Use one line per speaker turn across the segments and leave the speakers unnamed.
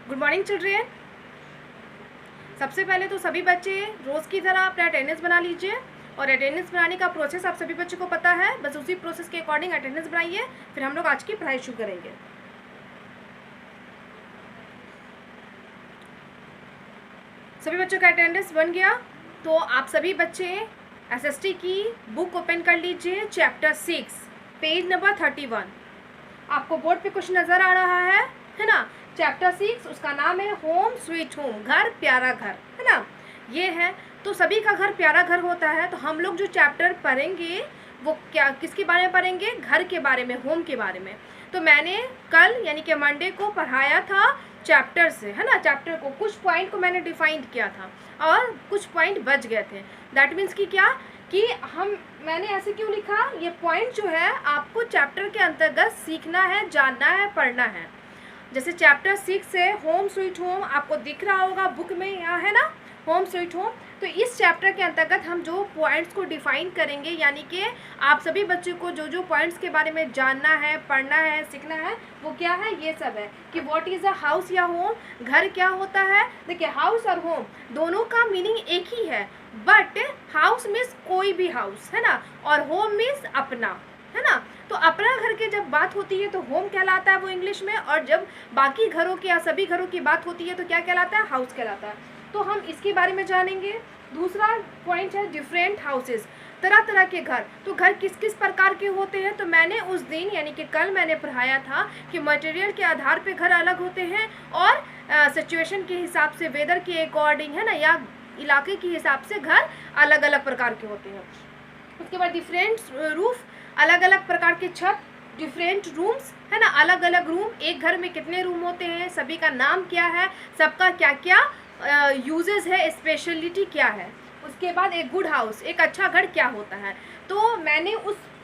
Good morning children. सबसे पहले तो सभी बच्चे रोज़ की तरह अपना अटेंडेंस बना लीजिए और अटेंडेंस बनाने का प्रोसेस आप सभी बच्चों को पता है, बस उसी प्रोसेस के अकॉर्डिंग अटेंडेंस बनाइए। फिर हम लोग आज की पढ़ाई शुरू करेंगे। सभी बच्चों का अटेंडेंस बन गया तो आप सभी बच्चे एसएसटी की बुक ओपन कर लीजिए, चैप्टर 6 पेज नंबर 31। आपको बोर्ड पे कुछ नज़र आ रहा है ना। चैप्टर 6 उसका नाम है होम स्वीट होम, घर प्यारा घर, है ना। ये है तो सभी का घर प्यारा घर होता है। तो हम लोग जो चैप्टर पढ़ेंगे वो क्या किसके बारे में पढ़ेंगे? घर के बारे में, होम के बारे में। तो मैंने कल यानी कि मंडे को पढ़ाया था चैप्टर से, है ना। चैप्टर को कुछ पॉइंट को मैंने डिफाइन किया था और कुछ पॉइंट बच गए थे। दैट मीन्स कि क्या कि मैंने ऐसे क्यों लिखा, ये पॉइंट जो है आपको चैप्टर के अंतर्गत सीखना है, जानना है, पढ़ना है। जैसे चैप्टर 6 है होम स्वीट होम, आपको दिख रहा होगा बुक में, यहाँ है ना होम स्वीट होम। तो इस चैप्टर के अंतर्गत हम जो पॉइंट्स को डिफाइन करेंगे, यानी कि आप सभी बच्चों को जो जो पॉइंट्स के बारे में जानना है, पढ़ना है, सीखना है, वो क्या है, ये सब है कि व्हाट इज़ अ हाउस या होम, घर क्या होता है। देखिए हाउस और होम दोनों का मीनिंग एक ही है, बट हाउस मीन्स कोई भी हाउस, है ना, और होम मीन्स अपना, है ना। तो अपना घर की जब बात होती है तो होम कहलाता है वो इंग्लिश में, और जब बाकी घरों की या सभी घरों की बात होती है तो क्या कहलाता है, हाउस कहलाता है। तो हम इसके बारे में जानेंगे। दूसरा पॉइंट है डिफरेंट हाउसेस, तरह तरह के घर। तो घर किस किस प्रकार के होते हैं, तो मैंने उस दिन यानी कि कल मैंने पढ़ाया था कि मटेरियल के आधार पे घर अलग होते हैं और सिचुएशन के हिसाब से, वेदर के अकॉर्डिंग, है ना, या इलाके के हिसाब से घर अलग अलग प्रकार के होते हैं। उसके बाद डिफरेंट रूफ, अलग अलग प्रकार के छत, डिफरेंट रूम्स, है ना, अलग अलग रूम। एक घर में कितने रूम होते हैं, सभी का नाम क्या है, सबका क्या क्या यूजेस है, स्पेशलिटी क्या है। उसके बाद एक गुड हाउस, एक अच्छा घर क्या होता है। तो मैंने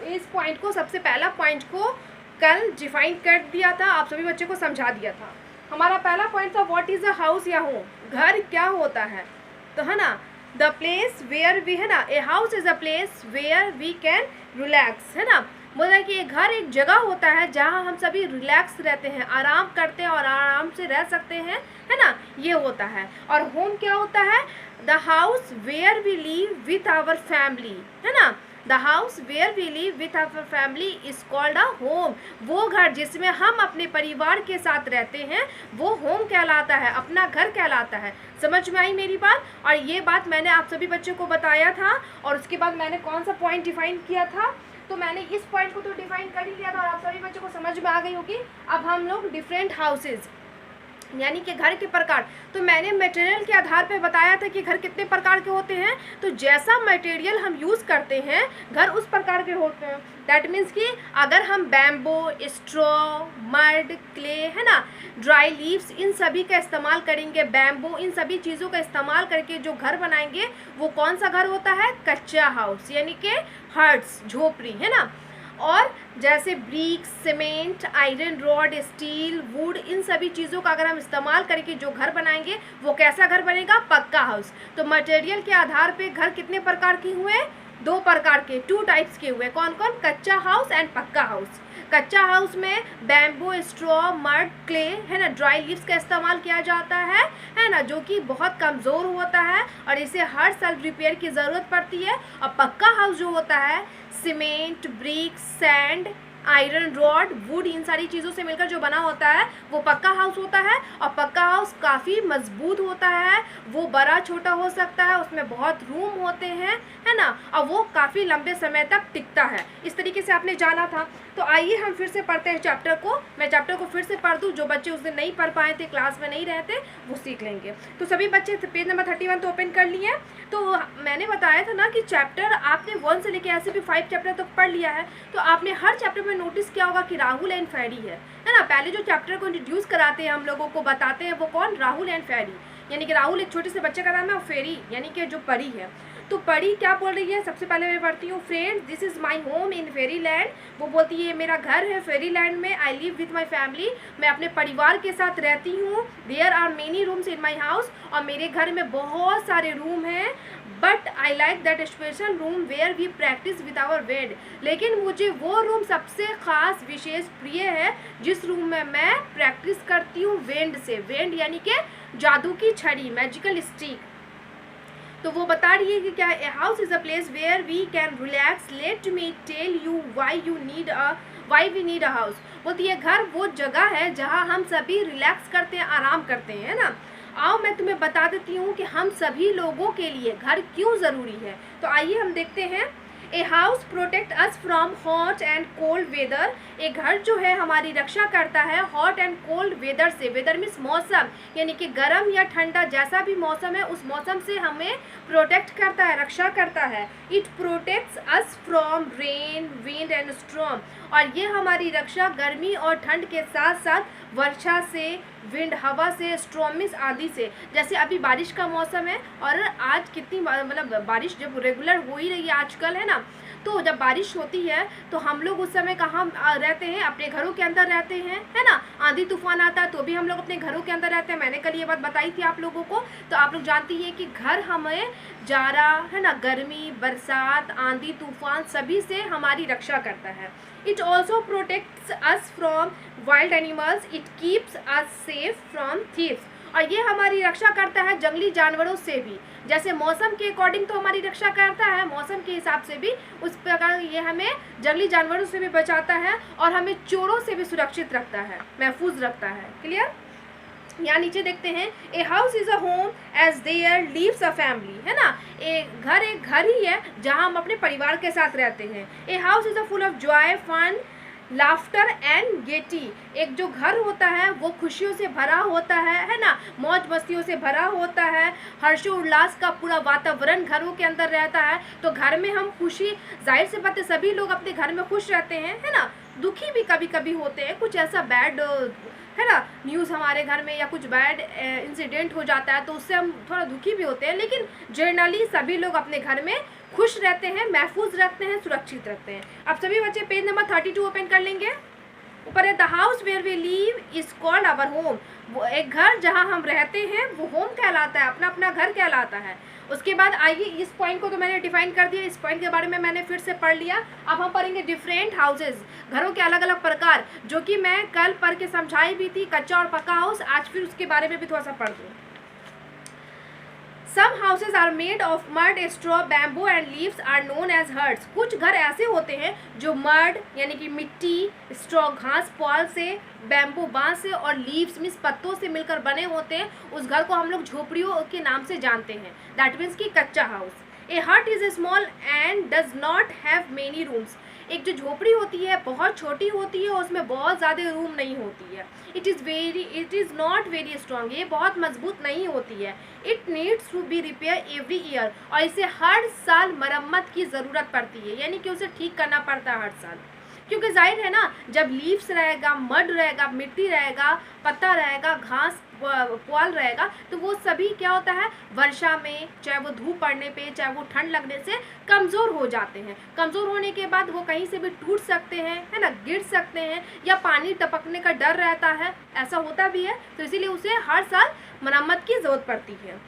इस पॉइंट को, सबसे पहला पॉइंट को कल डिफाइन कर दिया था, आप सभी बच्चों को समझा दिया था। हमारा पहला पॉइंट था व्हाट इज़ अ हाउस या होम, घर क्या होता है। तो है ना, द प्लेस वेयर वी, है ना, a house is a place where we can relax, है ना। बोला कि एक घर एक जगह होता है जहाँ हम सभी रिलैक्स रहते हैं, आराम करते हैं और आराम से रह सकते हैं, है ना, ये होता है। और होम क्या होता है, the house where we live with our family, है ना। The house where we live with our family is called a home. वो घर जिसमें हम अपने परिवार के साथ रहते हैं वो होम कहलाता है, अपना घर कहलाता है। समझ में आई मेरी बात? और ये बात मैंने आप सभी बच्चों को बताया था। और उसके बाद मैंने कौन सा पॉइंट डिफाइन किया था, तो मैंने इस पॉइंट को तो डिफाइन कर ही लिया था और आप सभी बच्चों को समझ में आ गई होगी। अब हम लोग डिफरेंट हाउसेज यानी कि घर के प्रकार, तो मैंने मटेरियल के आधार पे बताया था कि घर कितने प्रकार के होते हैं। तो जैसा मटेरियल हम यूज़ करते हैं घर उस प्रकार के होते हैं। दैट मीन्स कि अगर हम बैम्बो, स्ट्रॉ, मड, क्ले, है ना, ड्राई लीव्स, इन सभी का इस्तेमाल करेंगे, बैम्बो, इन सभी चीज़ों का इस्तेमाल करके जो घर बनाएंगे वो कौन सा घर होता है, कच्चा हाउस, यानी कि हट्स, झोपड़ी, है ना। और जैसे bricks, cement, iron rod, steel, wood, इन सभी चीज़ों का अगर हम इस्तेमाल करके जो घर बनाएंगे वो कैसा घर बनेगा, पक्का हाउस। तो मटेरियल के आधार पे घर कितने प्रकार के हुए, दो प्रकार के, 2 टाइप्स के हुए। कौन कौन, कच्चा हाउस एंड पक्का हाउस। कच्चा हाउस में बैम्बो, स्ट्रॉ, मड, क्ले, है ना, ड्राई लीव्स का इस्तेमाल किया जाता है ना, जो कि बहुत कमज़ोर होता है और इसे हर साल रिपेयर की ज़रूरत पड़ती है। और पक्का हाउस जो होता है cement, brick, sand, iron rod, wood, इन सारी चीज़ों से मिलकर जो बना होता है वो पक्का हाउस होता है। और पक्का हाउस काफ़ी मजबूत होता है, वो बड़ा छोटा हो सकता है, उसमें बहुत रूम होते हैं, है ना, और वो काफ़ी लंबे समय तक टिकता है। इस तरीके से आपने जाना था। तो आइए हम फिर से पढ़ते हैं चैप्टर को। मैं चैप्टर को फिर से पढ़ दूँ, जो बच्चे उस दिन नहीं पढ़ पाए थे, क्लास में नहीं रहते, वो सीख लेंगे। तो सभी बच्चे पेज नंबर 31 तो ओपन कर लिए। तो मैंने बताया था ना कि चैप्टर आपने 1 से लेकर ऐसे भी 5 चैप्टर तक पढ़ लिया है। तो आपने हर चैप्टर में नोटिस किया होगा कि राहुल एंड फेरी है ना। पहले जो चैप्टर को इंट्रोड्यूस कराते हैं, हम लोगों को बताते हैं, वो कौन, राहुल एंड फेरी, यानी कि राहुल एक छोटे से बच्चे का नाम है और फेरी यानी कि जो परी है। तो परी क्या बोल रही है, सबसे पहले मैं पढ़ती हूँ, friends this is my home in fairyland. वो बोलती है मेरा घर है फेरी लैंड में। I live with my family, मैं अपने परिवार के साथ रहती हूँ। There are many rooms in my house, और मेरे घर में बहुत सारे रूम हैं। But I like that special room where we practise with our bed, लेकिन मुझे वो रूम सबसे ख़ास विशेष प्रिय है जिस रूम में मैं प्रैक्टिस करती हूँ वेंड से। वेंड यानी कि जादू की छड़ी, मैजिकल स्टिक। तो वो बता रही है कि क्या a house is a place where we can relax, let me tell you why we need a house. बोलती है घर वो जगह है जहाँ हम सभी रिलैक्स करते हैं, आराम करते हैं, है ना। आओ मैं तुम्हें बता देती हूँ कि हम सभी लोगों के लिए घर क्यों ज़रूरी है। तो आइए हम देखते हैं। A house protect us from hot and cold weather, एक घर जो है हमारी रक्षा करता है हॉट एंड कोल्ड वेदर से। वेदर मीन्स मौसम, यानी कि गर्म या ठंडा जैसा भी मौसम है उस मौसम से हमें प्रोटेक्ट करता है, रक्षा करता है। It protects us from rain wind and storm, और ये हमारी रक्षा गर्मी और ठंड के साथ साथ वर्षा से, विंड हवा से, स्ट्रॉमिस आदि से। जैसे अभी बारिश का मौसम है और आज कितनी मतलब बारिश जब रेगुलर हो ही रही है आजकल, है ना। तो जब बारिश होती है तो हम लोग उस समय कहाँ रहते हैं, अपने घरों के अंदर रहते हैं, है ना। आंधी तूफान आता है तो भी हम लोग अपने घरों के अंदर रहते हैं। मैंने कल ये बात बताई थी आप लोगों को। तो आप लोग जानती हैं कि घर हमें जाड़ा, है ना, गर्मी, बरसात, आंधी तूफान सभी से हमारी रक्षा करता है। It also protects us from wild animals, it keeps us safe from thieves, और ये हमारी रक्षा करता है जंगली जानवरों से भी। जैसे मौसम के अकॉर्डिंग तो हमारी रक्षा करता है, मौसम के हिसाब से भी उस प्रकार ये हमें जंगली जानवरों से भी बचाता है और हमें चोरों से भी सुरक्षित रखता है, महफूज रखता है। क्लियर। यहाँ नीचे देखते हैं, a house is a home as there lives a family, है ना। एक घर ही है जहाँ हम अपने परिवार के साथ रहते हैं। A house is a full of joy, fun, laughter and gaiety, एक जो घर होता है वो खुशियों से भरा होता है ना, मौज मस्तियों से भरा होता है, हर्षोल्लास का पूरा वातावरण घरों के अंदर रहता है। तो घर में हम खुशी, जाहिर से बात है सभी लोग अपने घर में खुश रहते हैं, है ना। दुखी भी कभी कभी होते हैं, कुछ ऐसा बैड, है ना, न्यूज़ हमारे घर में या कुछ बैड इंसिडेंट हो जाता है तो उससे हम थोड़ा दुखी भी होते हैं, लेकिन जनरली सभी लोग अपने घर में खुश रहते हैं, महफूज रखते हैं, सुरक्षित रखते हैं। अब सभी बच्चे पेज नंबर 32 ओपन कर लेंगे। ऊपर है the house where we live is called our home, वो एक घर जहाँ हम रहते हैं वो होम कहलाता है, अपना अपना घर कहलाता है। उसके बाद आइए, इस पॉइंट को तो मैंने डिफाइन कर दिया, इस पॉइंट के बारे में मैंने फिर से पढ़ लिया। अब हम पढ़ेंगे डिफरेंट हाउसेज, घरों के अलग अलग प्रकार, जो कि मैं कल पढ़ के समझाई भी थी, कच्चा और पक्का हाउस। आज फिर उसके बारे में भी थोड़ा सा पढ़ दूँ। Some houses are made of mud, straw, bamboo and leaves are known as huts. कुछ घर ऐसे होते हैं जो मड यानी कि मिट्टी, स्ट्रॉ घास पाल से, बैम्बू बांस से और लीव्स मीन्स पत्तों से मिलकर बने होते हैं। उस घर को हम लोग झोपड़ियों के नाम से जानते हैं, दैट मीन्स कि कच्चा हाउस। ए हट is small and does not have many rooms, एक जो झोपड़ी होती है बहुत छोटी होती है, उसमें बहुत ज़्यादा रूम नहीं होती है। It is not very strong, ये बहुत मजबूत नहीं होती है। It needs to be repair every year, और इसे हर साल मरम्मत की ज़रूरत पड़ती है, यानी कि उसे ठीक करना पड़ता है हर साल। क्योंकि जाहिर है ना, जब लीव्स रहेगा, मड रहेगा, मिट्टी रहेगा, पत्ता रहेगा, घास पुआल रहेगा, तो वो सभी क्या होता है, वर्षा में चाहे वो धूप पड़ने पे, चाहे वो ठंड लगने से कमज़ोर हो जाते हैं। कमज़ोर होने के बाद वो कहीं से भी टूट सकते हैं, है ना, गिर सकते हैं, या पानी टपकने का डर रहता है, ऐसा होता भी है। तो इसीलिए उसे हर साल मरम्मत की ज़रूरत पड़ती है।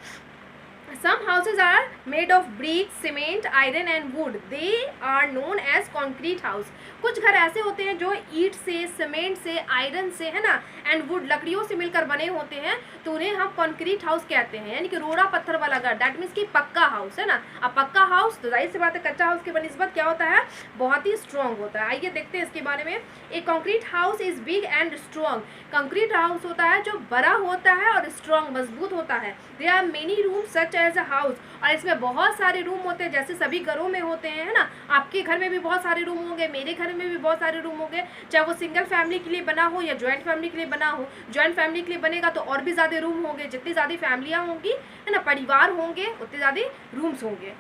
Some houses are made of bricks, cement, iron and wood. They are known as concrete house. कुछ घर ऐसे होते हैं जो ईंट से, सीमेंट से, आयरन से, है ना, एंड वुड लकड़ियों से मिलकर बने होते हैं, तो उन्हें हम कंक्रीट हाउस कहते हैं, यानी कि रोड़ा पत्थर वाला घर, दैट मीन्स कि पक्का हाउस, है ना। अब पक्का हाउस तो जाहिर सी बात है कच्चा हाउस के बनिस्बत क्या होता है, बहुत ही स्ट्रॉन्ग होता है। आइए देखते हैं इसके बारे में। A concrete house is big and strong, concrete house होता है जो बड़ा होता है और स्ट्रॉन्ग, मजबूत होता है। There are many rooms such as a house, और इसमें बहुत सारे रूम होते हैं जैसे सभी घरों में होते हैं, है ना। आपके घर में भी बहुत सारे रूम होंगे, मेरे घर में भी बहुत सारे रूम होंगे, चाहे वो सिंगल फैमिली के लिए बना हो या ज्वाइंट फैमिली के लिए बना हो। ज्वाइंट फैमिली के लिए बनेगा तो और भी ज़्यादा रूम होंगे, जितनी ज़्यादा फैमिलियाँ होंगी, है ना, परिवार होंगे, उतने ज़्यादा रूम्स होंगे।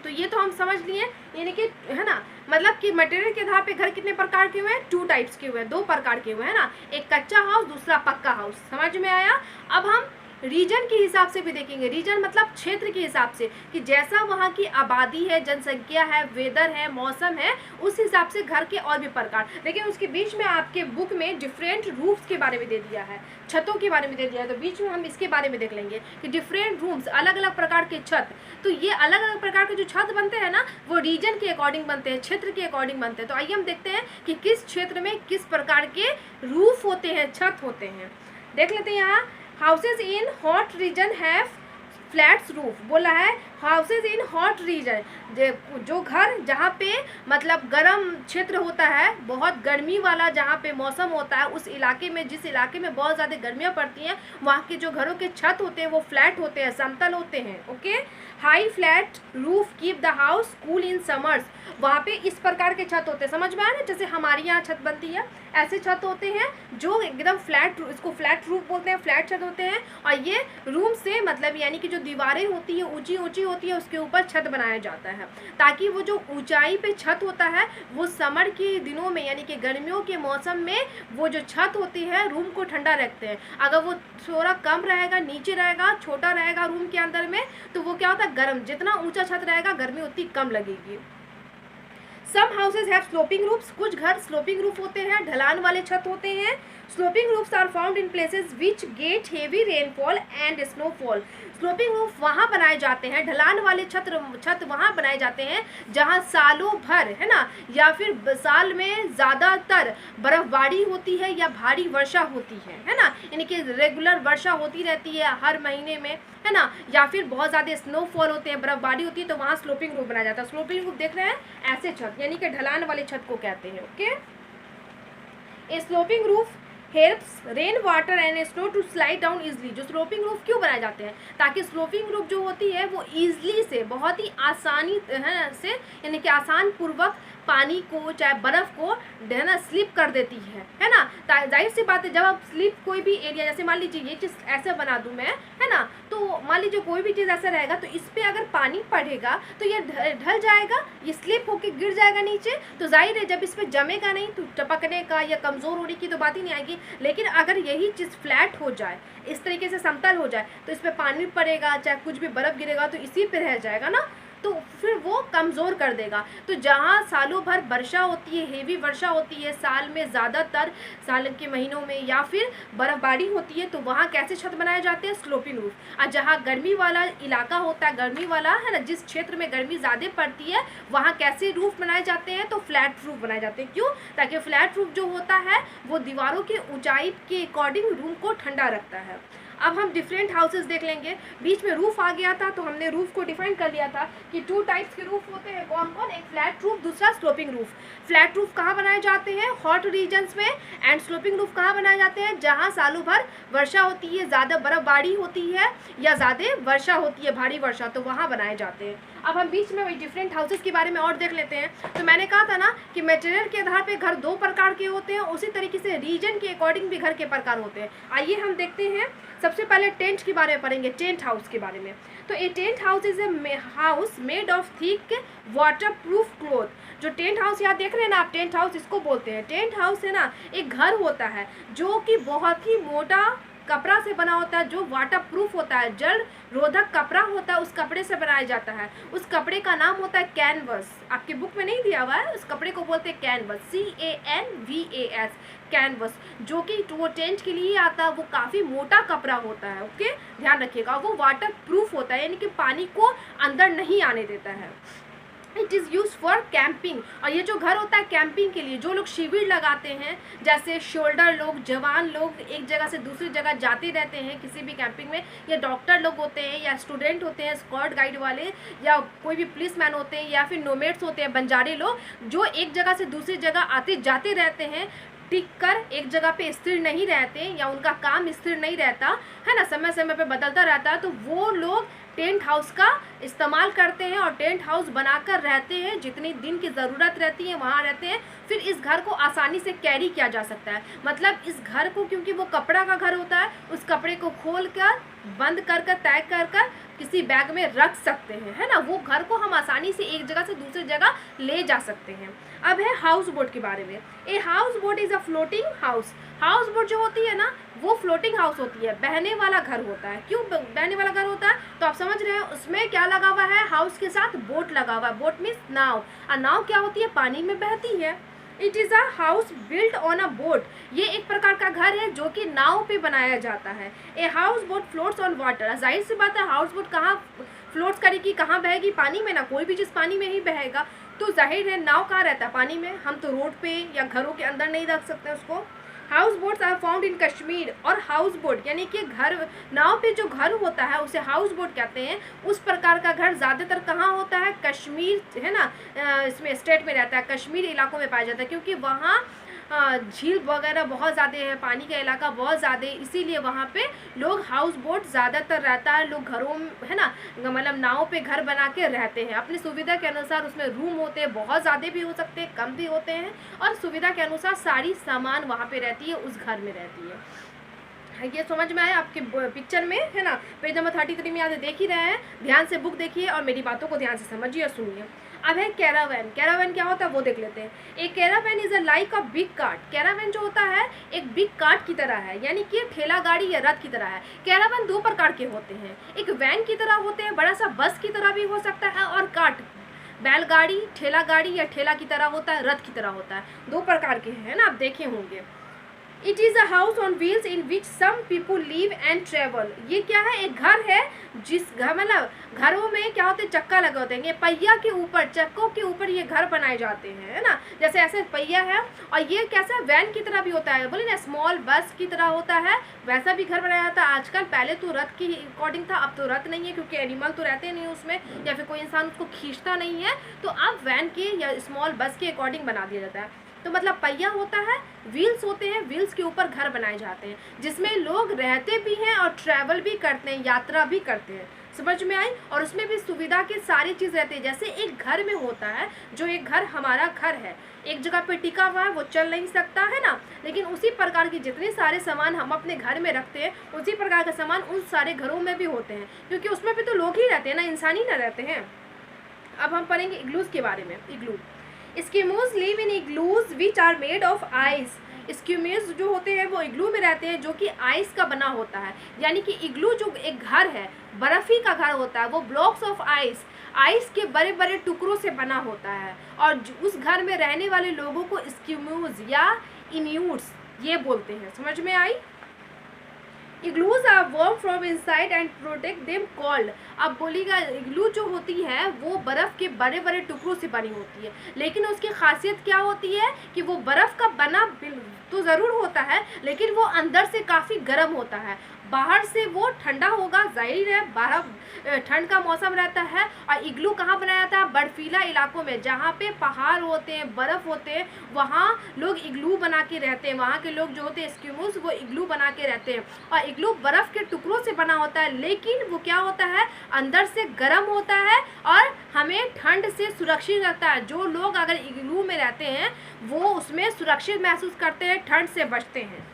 तो ये तो हम समझ लिए, यानी कि, है ना, मतलब कि मटेरियल के आधार पे घर कितने प्रकार के हुए हैं, 2 टाइप्स के हुए हैं, 2 प्रकार के हुए हैं ना, एक कच्चा हाउस, दूसरा पक्का हाउस। समझ में आया। अब हम रीजन के हिसाब से भी देखेंगे। रीजन मतलब क्षेत्र के हिसाब से, कि जैसा वहाँ की आबादी है, जनसंख्या है, वेदर है, मौसम है, उस हिसाब से घर के और भी प्रकार। लेकिन उसके बीच में आपके बुक में डिफरेंट रूफ्स के बारे में दे दिया है, छतों के बारे में दे दिया है, तो बीच में हम इसके बारे में देख लेंगे कि डिफरेंट रूम्स, अलग अलग प्रकार के छत। तो ये अलग अलग प्रकार के जो छत बनते हैं ना, वो रीजन के अकॉर्डिंग बनते हैं, क्षेत्र के अकॉर्डिंग बनते हैं। तो आइए हम देखते हैं कि किस क्षेत्र में किस प्रकार के रूफ होते हैं, छत होते हैं। देख लेते हैं यहाँ, houses in hot reason have flats roof. बोला है हाउसेज इन हॉट रीजन, जो घर जहाँ पे मतलब गर्म क्षेत्र होता है, बहुत गर्मी वाला जहाँ पे मौसम होता है, उस इलाके में, जिस इलाके में बहुत ज़्यादा गर्मियाँ पड़ती हैं, वहाँ के जो घरों के छत होते हैं वो फ्लैट होते हैं, समतल होते हैं। Okay, high flat roof keep the house cool in summers. वहाँ पे इस प्रकार के छत होते हैं, समझ में आया ना, जैसे हमारे यहाँ छत बनती है, ऐसे छत होते हैं जो एकदम फ्लैट, इसको फ्लैट रूफ बोलते हैं, फ्लैट छत होते हैं। और ये रूम से मतलब यानी कि जो दीवारें होती है ऊंची ऊंची होती है, उसके ऊपर छत बनाया जाता है, ताकि वो जो ऊंचाई पे छत होता है वो समर के दिनों में यानी कि गर्मियों के मौसम में वो जो छत होती है रूम को ठंडा रखते हैं। अगर वो थोड़ा कम रहेगा, नीचे रहेगा, छोटा रहेगा रूम के अंदर में, तो वो क्या होता है, गर्म, जितना ऊंचा छत रहेगा गर्मी उतनी कम लगेगी। सम हाउसेज हैव स्लोपिंग रूफ्स, कुछ घर स्लोपिंग रूफ होते हैं, ढलान वाले छत होते हैं। Sloping roofs are found in places which get heavy rainfall and snowfall. Sloping roof वहाँ बनाए जाते हैं, ढलान वाले छत वहाँ बनाए जाते हैं जहाँ सालों भर, है ना, या फिर साल में ज़्यादातर बर्फबारी होती है या भारी वर्षा होती है ना, यानी कि रेगुलर वर्षा होती रहती है हर महीने में, है ना, या फिर बहुत ज़्यादा स्नोफॉल होते हैं, बर्फबारी होती है, तो वहाँ स्लोपिंग रूफ बनाया जाता है। स्लोपिंग रूफ देख रहे हैं, ऐसे छत यानी कि ढलान वाले छत को कहते हैं। Okay, a sloping roof helps rain water and snow to slide down easily. जो स्लोपिंग रूफ क्यों बनाए जाते हैं, ताकि स्लोपिंग रूफ जो होती है वो ईजली से, बहुत ही आसानी से, यानी कि आसान पूर्वक पानी को, चाहे बर्फ़ को, है ना, स्लिप कर देती है ना। जाहिर सी बात है, जब आप स्लिप कोई भी एरिया, जैसे मान लीजिए ये चीज़ ऐसे बना दूं मैं, है ना, तो मान लीजिए कोई भी चीज़ ऐसा रहेगा, तो इस पर अगर पानी पड़ेगा तो ये ढल जाएगा, ये स्लिप होके गिर जाएगा नीचे। तो जाहिर है जब इस पर जमेगा नहीं तो टपकने का या कमज़ोर होने की तो बात ही नहीं आएगी। लेकिन अगर यही चीज़ फ्लैट हो जाए, इस तरीके से समतल हो जाए, तो इस पर पानी पड़ेगा, चाहे कुछ भी बर्फ़ गिरेगा तो इसी पे रह जाएगा ना, तो फिर वो कमज़ोर कर देगा। तो जहाँ सालों भर वर्षा होती है, हेवी वर्षा होती है, साल में ज़्यादातर साल के महीनों में, या फिर बर्फबारी होती है, तो वहाँ कैसे छत बनाए जाते हैं, स्लोपिंग रूफ। और जहाँ गर्मी वाला इलाका होता है, गर्मी वाला, है ना, जिस क्षेत्र में गर्मी ज़्यादा पड़ती है, वहाँ कैसे रूफ बनाए जाते हैं, तो फ्लैट रूफ बनाए जाते हैं। क्यों? ताकि फ्लैट रूफ जो होता है वो दीवारों के ऊंचाई के अकॉर्डिंग रूम को ठंडा रखता है। अब हम डिफरेंट हाउसेस देख लेंगे। बीच में रूफ आ गया था, तो हमने रूफ को डिफाइन कर लिया था कि 2 टाइप्स के रूफ होते हैं, कौन कौन, एक फ्लैट रूफ, दूसरा स्लोपिंग रूफ। फ्लैट रूफ कहाँ बनाए जाते हैं, हॉट रीजन्स में, एंड स्लोपिंग रूफ कहाँ बनाए जाते हैं, जहाँ सालों भर वर्षा होती है, ज़्यादा बर्फबारी होती है या ज़्यादा वर्षा होती है, भारी वर्षा, तो वहाँ बनाए जाते हैं। अब हम बीच में वही डिफरेंट हाउसेस के बारे में और देख लेते हैं। तो मैंने कहा था ना कि मटेरियल के आधार पे घर 2 प्रकार के होते हैं, उसी तरीके से रीजन के अकॉर्डिंग भी घर के प्रकार होते हैं। आइए हम देखते हैं। सबसे पहले टेंट के बारे में पढ़ेंगे, टेंट हाउस के बारे में। तो a tent house is a house made of thick waterproof cloth. जो टेंट हाउस यहाँ देख रहे हैं ना आप, टेंट हाउस इसको बोलते हैं। टेंट हाउस है ना, एक घर होता है जो कि बहुत ही मोटा कपड़ा से बना होता है, जो वाटर प्रूफ होता है, जल रोधक कपड़ा होता है, उस कपड़े से बनाया जाता है। उस कपड़े का नाम होता है कैनवस। आपकी बुक में नहीं दिया हुआ है, उस कपड़े को बोलते हैं कैनवस, CANVAS, कैनवस, जो कि वो टेंट के लिए आता है। वो काफ़ी मोटा कपड़ा होता है, ओके, ध्यान रखिएगा। वो वाटर प्रूफ होता है, यानी कि पानी को अंदर नहीं आने देता है। It is use for camping. और ये जो घर होता है कैंपिंग के लिए, जो लोग शिविर लगाते हैं, जैसे शोल्डर लोग, जवान लोग एक जगह से दूसरी जगह जाते रहते हैं किसी भी कैंपिंग में, या डॉक्टर लोग होते हैं, या स्टूडेंट होते हैं, स्काउट गाइड वाले, या कोई भी पुलिस मैन होते हैं, या फिर नोमेड्स होते हैं, बंजारे लोग, जो एक जगह से दूसरी जगह आते जाते रहते हैं, टिक कर एक जगह पे स्थिर नहीं रहते, या उनका काम स्थिर नहीं रहता है ना, समय समय पे बदलता रहता है, तो वो लोग टेंट हाउस का इस्तेमाल करते हैं और टेंट हाउस बनाकर रहते हैं। जितनी दिन की ज़रूरत रहती है वहाँ रहते हैं। फिर इस घर को आसानी से कैरी किया जा सकता है, मतलब इस घर को, क्योंकि वो कपड़ा का घर होता है, उस कपड़े को खोल कर, बंद कर कर, तय कर कर किसी बैग में रख सकते हैं, है ना। वो घर को हम आसानी से एक जगह से दूसरी जगह ले जा सकते हैं। अब है हाउस बोट के बारे में। A house boat is a floating house. House boat जो होती है ना वो फ्लोटिंग हाउस होती है, बहने वाला घर होता है। क्यों बहने वाला घर होता है? तो आप समझ रहे हैं उसमें क्या लगा हुआ है, हाउस के साथ बोट लगा हुआ है। बोट मीन्स नाव, और नाव क्या होती है, पानी में बहती है। It is a house built on a boat. ये एक प्रकार का घर है जो कि नाव पे बनाया जाता है। A house boat floats on water. जाहिर सी बात है हाउस बोट कहाँ फ्लोट्स करेगी, कहाँ बहेगी, पानी में ना, कोई भी चीज़ पानी में ही बहेगा। तो जाहिर है नाव कहाँ रहता है, पानी में। हम तो रोड पे या घरों के अंदर नहीं रख सकते उसको। House boats are found in Kashmir. और हाउस बोट यानी कि घर, नाव पे जो घर होता है उसे हाउस बोट कहते हैं। उस प्रकार का घर ज़्यादातर कहाँ होता है, कश्मीर है ना, इसमें स्टेट में रहता है, कश्मीर इलाकों में पाया जाता है, क्योंकि वहाँ झील वगैरह बहुत ज़्यादा है, पानी का इलाका बहुत ज़्यादा है, इसीलिए वहाँ पे लोग हाउस बोट ज़्यादातर रहता है। लोग घरों में है ना, मतलब नाव पे घर बना के रहते हैं अपनी सुविधा के अनुसार। उसमें रूम होते हैं, बहुत ज़्यादा भी हो सकते हैं, कम भी होते हैं, और सुविधा के अनुसार सारी सामान वहाँ पे रहती है, उस घर में रहती है। ये समझ में आया आपके पिक्चर में है ना, पेज नंबर 33 में यहाँ देख ही रहे हैं। ध्यान से बुक देखिए और मेरी बातों को ध्यान से समझिए और सुनिए। अब है कैरावैन। कैरावैन क्या होता है वो देख लेते हैं। एक Caravan is a like a big cart. Caravan जो होता है एक बिग कार्ट की तरह है, यानी कि ठेला गाड़ी या रथ की तरह है। कैरावैन दो प्रकार के होते हैं, एक वैन की तरह होते हैं, बड़ा सा बस की तरह भी हो सकता है, और कार्ट बैलगाड़ी, ठेला गाड़ी या ठेला की तरह होता है, रथ की तरह होता है। दो प्रकार के हैं ना, आप देखे होंगे। It is a house on wheels in which some people live and travel. ये क्या है, एक घर है जिस घर, मतलब घरों में क्या होते हैं, चक्का लगे होते हैं, ये पहिया के ऊपर, चक्कों के ऊपर ये घर बनाए जाते हैं, है ना। जैसे ऐसे पहिया है, और ये कैसा वैन की तरह भी होता है, बोले ना स्मॉल बस की तरह होता है, वैसा भी घर बनाया जाता है आजकल। पहले तो रथ की अकॉर्डिंग था, अब तो रथ नहीं है, क्योंकि एनिमल तो रहते नहीं उसमें, या फिर कोई इंसान उसको खींचता नहीं है, तो अब वैन के या स्मॉल बस के अकॉर्डिंग बना दिया जाता है। तो मतलब पहिया होता है, व्हील्स होते हैं, व्हील्स के ऊपर घर बनाए जाते हैं, जिसमें लोग रहते भी हैं और ट्रैवल भी करते हैं, यात्रा भी करते हैं। समझ में आई? और उसमें भी सुविधा की सारी चीज़ रहती है। जैसे एक घर में होता है, जो एक घर हमारा घर है, एक जगह पे टिका हुआ है, वो चल नहीं सकता है ना, लेकिन उसी प्रकार की जितने सारे सामान हम अपने घर में रखते हैं, उसी प्रकार का सामान उन सारे घरों में भी होते हैं, क्योंकि उसमें भी तो लोग ही रहते हैं ना, इंसान ही ना रहते हैं। अब हम पढ़ेंगे इग्लूज के बारे में। Igloo, Eskimos live in igloos which are made of ice. Eskimos जो होते हैं वो इग्लू में रहते हैं, जो कि आइस का बना होता है। यानी कि इग्लू जो एक घर है, बर्फी का घर होता है, वो ब्लॉक्स ऑफ आइस, आइस के बड़े बड़े टुकड़ों से बना होता है। और उस घर में रहने वाले लोगों को स्कीमोज या इन्यूट्स ये बोलते हैं। समझ में आई? Igloos are warm from inside and protect them cold. अब बोलिएगा, इग्लू जो होती है वो बर्फ़ के बड़े बड़े टुकड़ों से बनी होती है, लेकिन उसकी खासियत क्या होती है कि वो बर्फ़ का बना तो ज़रूर होता है, लेकिन वो अंदर से काफ़ी गर्म होता है। बाहर से वो ठंडा होगा, जाहिर है बाहर ठंड का मौसम रहता है। और इग्लू कहाँ बनाया जाता है? बर्फीला इलाकों में, जहाँ पे पहाड़ होते हैं, बर्फ़ होते हैं, वहाँ लोग इग्लू बना के रहते हैं। वहाँ के लोग जो होते हैं एस्किमोस, वो इग्लू बना के रहते हैं। और इग्लू बर्फ़ के टुकड़ों से बना होता है, लेकिन वो क्या होता है, अंदर से गर्म होता है और हमें ठंड से सुरक्षित रखता है। जो लोग अगर इग्लू में रहते हैं वो उसमें सुरक्षित महसूस करते हैं, ठंड से बचते हैं।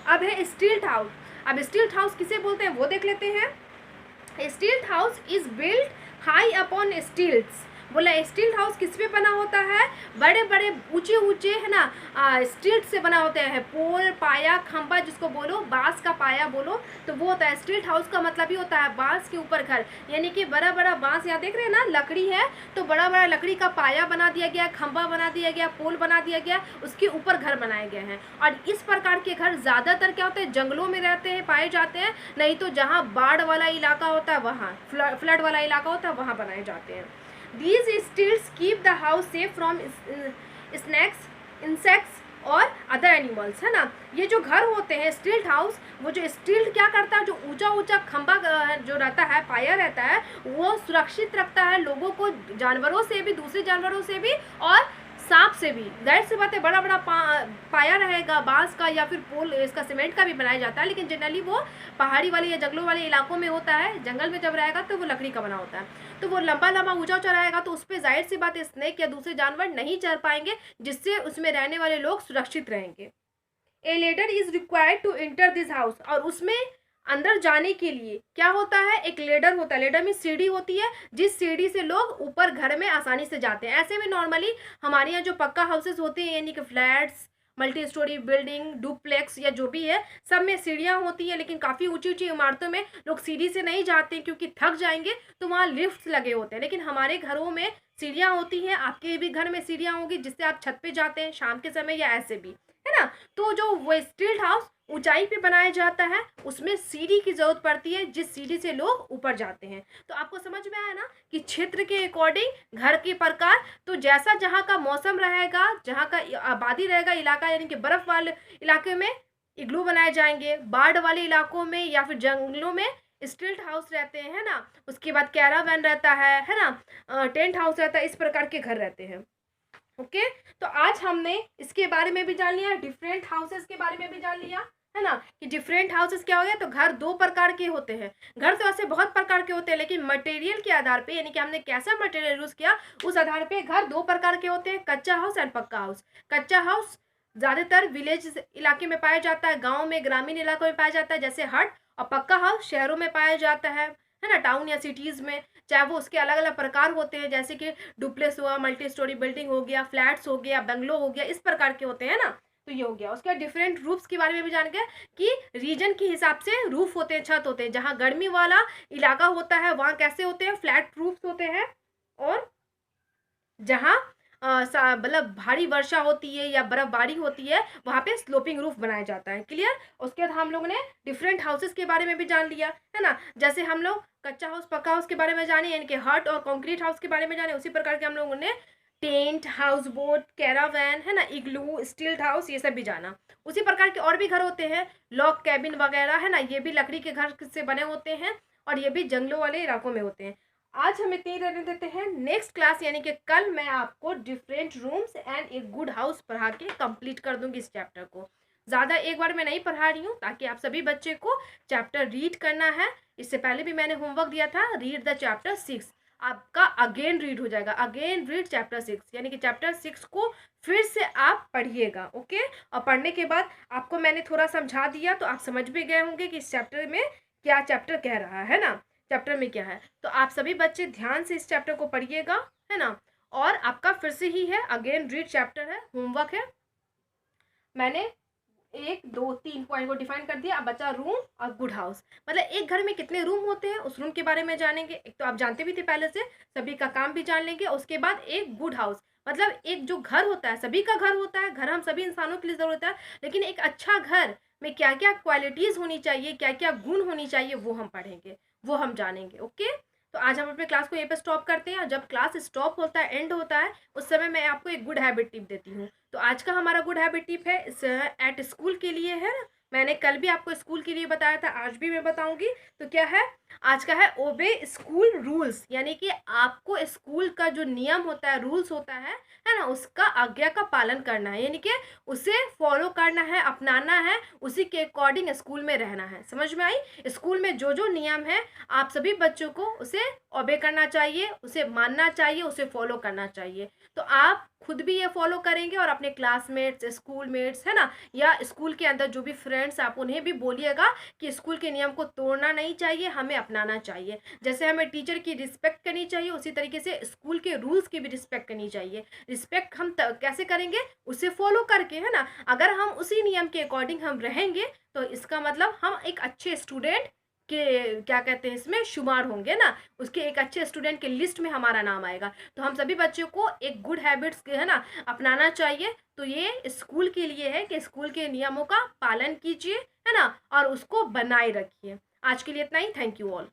अब है स्टील्ट हाउस। अब स्टील्ट हाउस किसे बोलते हैं वो देख लेते हैं। Stilt house is built high upon stilts. बोला स्टील्ट हाउस किस पे बना होता है? बड़े बड़े ऊंचे ऊंचे है ना स्टील्ट से बना होते हैं। पोल, पाया, खंबा जिसको बोलो, बांस का पाया बोलो, तो वो होता है स्टील्ट हाउस का मतलब ही होता है बांस के ऊपर घर। यानी कि बड़ा बड़ा बांस, यहाँ देख रहे हैं ना, लकड़ी है तो बड़ा बड़ा लकड़ी का पाया बना दिया गया, खंबा बना दिया गया, पोल बना दिया गया, उसके ऊपर घर बनाए गए हैं। और इस प्रकार के घर ज़्यादातर क्या होते हैं, जंगलों में रहते हैं, पाए जाते हैं, नहीं तो जहाँ बाढ़ वाला इलाका होता है, वहाँ फ्लड वाला इलाका होता है, वहाँ बनाए जाते हैं। These stilts keep the house safe from snakes, insects और अदर एनिमल्स, है ना। ये जो घर होते हैं स्टिल्ट हाउस, वो जो स्टिल्ट क्या करता है, जो ऊंचा ऊंचा खंबा जो रहता है, पाया रहता है, वो सुरक्षित रखता है लोगों को जानवरों से भी, दूसरे जानवरों से भी और सांप से भी। जाहिर सी बात है बड़ा बड़ा पाया रहेगा बांस का या फिर पोल, इसका सीमेंट का भी बनाया जाता है, लेकिन जनरली वो पहाड़ी वाले या जंगलों वाले इलाकों में होता है। जंगल में जब रहेगा तो वो लकड़ी का बना होता है, तो वो लंबा लंबा ऊंचा ऊंचा रहेगा, तो उस पर जाहिर सी बात है स्नेक या दूसरे जानवर नहीं चढ़ पाएंगे, जिससे उसमें रहने वाले लोग सुरक्षित रहेंगे। A ladder is required to enter this house. और उसमें अंदर जाने के लिए क्या होता है, एक लेडर होता है, लेडर में सीढ़ी होती है, जिस सीढ़ी से लोग ऊपर घर में आसानी से जाते हैं। ऐसे में नॉर्मली हमारे यहाँ जो पक्का हाउसेस होते हैं, यानी कि flats, multi storey building, duplex या जो भी है, सब में सीढ़ियाँ होती है, लेकिन काफ़ी ऊंची ऊंची इमारतों में लोग सीढ़ी से नहीं जाते क्योंकि थक जाएंगे, तो वहाँ लिफ्ट लगे होते हैं। लेकिन हमारे घरों में सीढ़ियाँ होती हैं, आपके भी घर में सीढ़ियाँ होगी जिससे आप छत पे जाते हैं शाम के समय या ऐसे भी, है ना। तो जो वो स्टील्ड हाउस ऊंचाई पे बनाया जाता है, उसमें सीढ़ी की जरूरत पड़ती है, जिस सीढ़ी से लोग ऊपर जाते हैं। तो आपको समझ में आया ना कि क्षेत्र के अकॉर्डिंग घर के प्रकार, तो जैसा जहाँ का मौसम रहेगा, जहाँ का आबादी रहेगा, इलाका, यानी कि बर्फ वाले इलाके में इग्लू बनाए जाएंगे, बाढ़ वाले इलाकों में या फिर जंगलों में स्टिल्ट हाउस रहते हैं, है ना। उसके बाद कैरावैन रहता है ना, टेंट हाउस रहता है, इस प्रकार के घर रहते हैं। ओके, तो आज हमने इसके बारे में भी जान लिया, डिफरेंट हाउसेस के बारे में भी जान लिया, है ना, कि डिफरेंट हाउसेस क्या हो गया। तो घर दो प्रकार के होते हैं, घर तो ऐसे बहुत प्रकार के होते हैं, लेकिन मटेरियल के आधार पे, यानी कि हमने कैसा मटेरियल यूज किया उस आधार पे घर दो प्रकार के होते हैं, कच्चा हाउस एंड पक्का हाउस। कच्चा हाउस ज़्यादातर विलेज इलाके में पाया जाता है, गाँव में, ग्रामीण इलाकों में पाया जाता है, जैसे हट। और पक्का हाउस शहरों में पाया जाता है ना, टाउन या सिटीज़ में। चाहे वो उसके अलग अलग प्रकार होते हैं, जैसे कि डुप्लेक्स हुआ, मल्टी स्टोरी बिल्डिंग हो गया, फ्लैट्स हो गया, बंगलो हो गया, इस प्रकार के होते हैं ना। तो ये हो गया। उसके डिफरेंट रूफ्स के बारे में भी जान गया कि रीजन के हिसाब से रूफ होते हैं, छत होते हैं। जहाँ गर्मी वाला इलाका होता है वहाँ कैसे होते हैं, फ्लैट रूफ्स होते हैं। और जहाँ मतलब भारी वर्षा होती है या बर्फबारी होती है, वहाँ पे स्लोपिंग रूफ बनाया जाता है। क्लियर। उसके बाद हम लोगों ने डिफरेंट हाउसेस के बारे में भी जान लिया, है ना। जैसे हम लोग कच्चा हाउस, पक्का हाउस के बारे में जाने, यानी कि हट और कंक्रीट हाउस के बारे में जाने, उसी प्रकार के हम लोगों ने टेंट, हाउस बोट, कैरावैन, है ना, इग्लू, स्टील्ड हाउस, ये सब भी जाना। उसी प्रकार के और भी घर होते हैं, लॉग कैबिन वगैरह, है ना, ये भी लकड़ी के घर से बने होते हैं, और ये भी जंगलों वाले इलाकों में होते हैं। आज हम इतने ही रहने देते हैं। नेक्स्ट क्लास यानी कि कल मैं आपको डिफरेंट रूम्स एंड एक गुड हाउस पढ़ा के कंप्लीट कर दूंगी इस चैप्टर को। ज़्यादा एक बार मैं नहीं पढ़ा रही हूँ, ताकि आप सभी बच्चे को चैप्टर रीड करना है। इससे पहले भी मैंने होमवर्क दिया था, रीड द चैप्टर 6। आपका अगेन रीड हो जाएगा, अगेन रीड चैप्टर 6, यानी कि चैप्टर 6 को फिर से आप पढ़िएगा। ओके। और पढ़ने के बाद आपको मैंने थोड़ा समझा दिया, तो आप समझ भी गए होंगे कि इस चैप्टर में क्या चैप्टर कह रहा है ना, चैप्टर में क्या है। तो आप सभी बच्चे ध्यान से इस चैप्टर को पढ़िएगा, है ना। और आपका फिर से ही है, अगेन रीड चैप्टर है, होमवर्क है। मैंने 1 2 3 पॉइंट को डिफाइन कर दिया। अब बचा रूम और गुड हाउस। मतलब एक घर में कितने रूम होते हैं उस रूम के बारे में जानेंगे। एक तो आप जानते भी थे पहले से, सभी का काम भी जान लेंगे। उसके बाद एक गुड हाउस, मतलब एक जो घर होता है, सभी का घर होता है, घर हम सभी इंसानों के लिए जरूरत है, लेकिन एक अच्छा घर में क्या क्या क्वालिटीज़ होनी चाहिए, क्या क्या गुण होनी चाहिए, वो हम पढ़ेंगे, वो हम जानेंगे। ओके। तो आज हम अपने क्लास को यहीं पे स्टॉप करते हैं। जब क्लास स्टॉप होता है, एंड होता है, उस समय मैं आपको एक गुड हैबिट टिप देती हूँ। तो आज का हमारा गुड हैबिट टिप है एट स्कूल के लिए, है ना। मैंने कल भी आपको स्कूल के लिए बताया था, आज भी मैं बताऊंगी। तो क्या है आज का है, ओबे स्कूल रूल्स, यानी कि आपको स्कूल का जो नियम होता है, रूल्स होता है ना, उसका आज्ञा का पालन करना है, यानी कि उसे फॉलो करना है, अपनाना है, उसी के अकॉर्डिंग स्कूल में रहना है। समझ में आई। स्कूल में जो जो नियम है, आप सभी बच्चों को उसे ओबे करना चाहिए, उसे मानना चाहिए, उसे फॉलो करना चाहिए। तो आप खुद भी ये फॉलो करेंगे और अपने क्लासमेट्स, स्कूलमेट्स, है ना, या स्कूल के अंदर जो भी फ्रेंड्स, आप उन्हें भी बोलिएगा कि स्कूल के नियम को तोड़ना नहीं चाहिए, हमें अपनाना चाहिए। जैसे हमें टीचर की रिस्पेक्ट करनी चाहिए, उसी तरीके से स्कूल के रूल्स की भी रिस्पेक्ट करनी चाहिए। रिस्पेक्ट हम कैसे करेंगे, उसे फॉलो करके, है ना। अगर हम उसी नियम के अकॉर्डिंग हम रहेंगे, तो इसका मतलब हम एक अच्छे स्टूडेंट के क्या कहते हैं इसमें शुमार होंगे ना, उसके एक अच्छे स्टूडेंट के लिस्ट में हमारा नाम आएगा। तो हम सभी बच्चों को एक गुड हैबिट्स के, है ना, अपनाना चाहिए। तो ये स्कूल के लिए है कि स्कूल के नियमों का पालन कीजिए, है ना, और उसको बनाए रखिए। आज के लिए इतना ही। Thank you all.